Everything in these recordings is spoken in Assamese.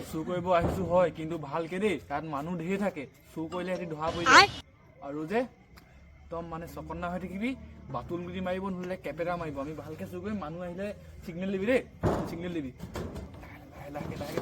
চুৰ কৰিব আহিছো হয়, কিন্তু ভালকে দেই, তাত মানুহ ঢেৰ থাকে, চুৰ কৰিলে সিহঁতি ধৰা পৰি যায়। আৰু যে একদম মানে চকন্না হৈ থাকিবি, বাটুল গুটি মাৰিব, নহ'লে কেপেৰা মাৰিব। আমি ভালকে চুৰ কৰিম, মানুহ আহিলে চিগনেল দিবি দেই, চিগনেল দিবি। লাহেকে লাহেকে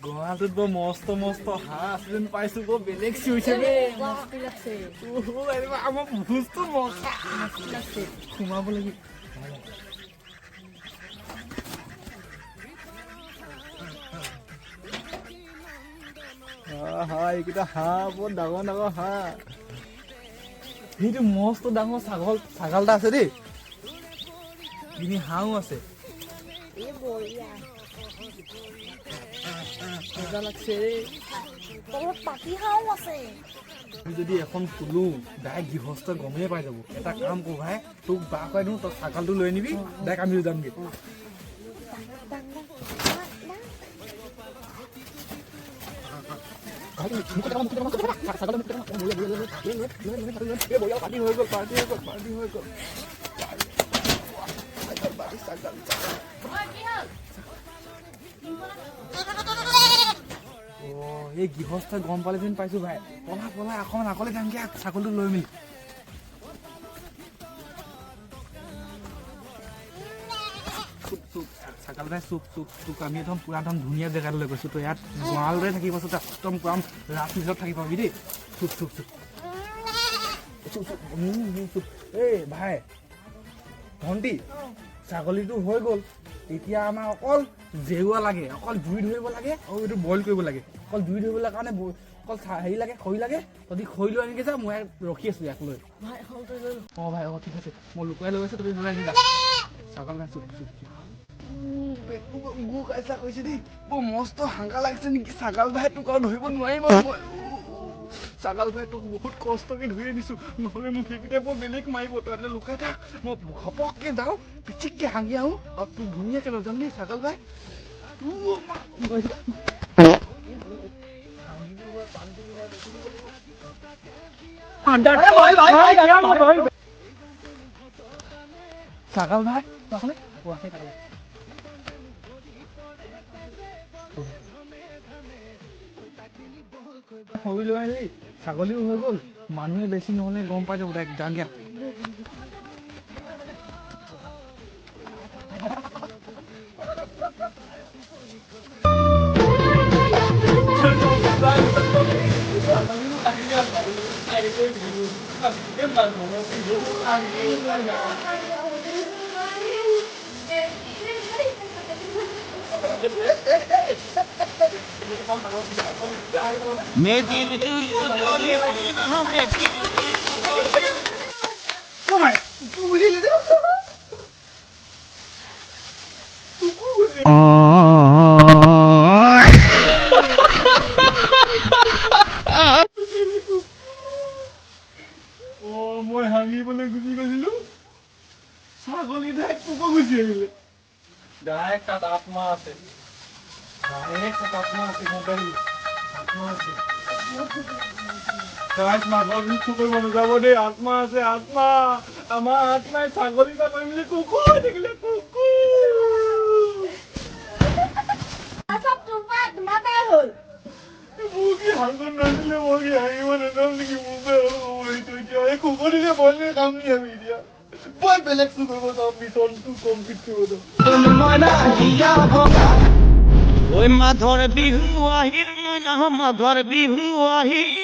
গঁৰালটোত বৰ মস্ত মস্ত হাঁহ আছে যেন পাইছো, বৰ বেলেগ চিঞৰিছে আমাৰ ভোজটো মজা সোমাব লাগিব। এইকেইটা হাঁহ বৰ ডাঙৰ ডাঙৰ হাঁহ। সেইটো মস্ত ডাঙৰ ছাগল এটা আছে দেই, তিনি হাঁহো আছে। যদি এখন খোলো ডাইৰেক্ট গৃহস্থ গমেই পাই যাব। এটা কাম কৰো ভাই, তোক বাহ কৰাই দিওঁ, তই ছাগলটো লৈ আনিবি, ডাইৰেক্ট আমিও যামগে। এই গৃহস্থ গম পালে যেন পাইছো ভাই, পলা অকমান আগলে যামগে, ছাগলটো লৈ মেলি। ছাগল ভাই চুপ আমি একদম পুৰা একদম ধুনীয়া জেগালৈ গৈছো। তই ইয়াত গঁৰালতে থাকিব, একদম পুৰা ৰাজমিজত থাকি পাবি দেই। চুপ এই ভাই ভণ্টি, ছাগলীটো হৈ গ'ল, এতিয়া আমাৰ অকল জেওৱা লাগে, অকল জুই ধৰিব লাগে, আৰু এইটো বইল কৰিব লাগে। অকল জুই ধৰিবলৈ কাৰণে অকল হেৰি লাগে, খৰি লাগে। তহঁতি খৰি লৈ আনিকে যা, মই ৰখি আছো ইয়াক লৈ। ভাই ঠিক আছে, মই লুকুৱাই লৈ আছো, তুমি লৈ আনি যা। ছাগল ভাই চুপ গু কাইচা কৈছে দেই, বৰ মস্ত হাংকা লাগিছে নেকি। ছাগল ভাই তোক আৰু ধৰিব নোৱাৰিম। ছাগল ভাই তোক বহুত কষ্টকে ধৰি আনিছো, নহ'লে মোক সেইকেইটা বৰ বেলেগ মাৰিব। তই লুকাই থাক, মই ঘপককে যাওঁ, পিচিককে হাঁহি আহো, আৰু তোক ধুনীয়াকে লৈ যাম দেই ছাগল ভাই। ছাগল ভাই লৈ আহিলি, ছাগলীও হৈ গ'ল, মানুহে বেছি নহ'লে গম পাই যাব। যাংগে মই হাঁহিবলৈ গুচি গৈছিলো, ছাগলীটাই কুকু গুচি আহিলে। ডাইৰেক্ট তাত আত্মা আছে, নাযাব দেই, আত্মা আছে, আত্মা। আমাৰ আত্মাই ছাগলী এটা লৈ মেলি কুকুৰ হৈ থাকিলে। বেলেগ মিছনটো কমপ্লিট কৰিব ঐ মাধৰ বিহু আহিল, মাধৰ বিহু আহিল।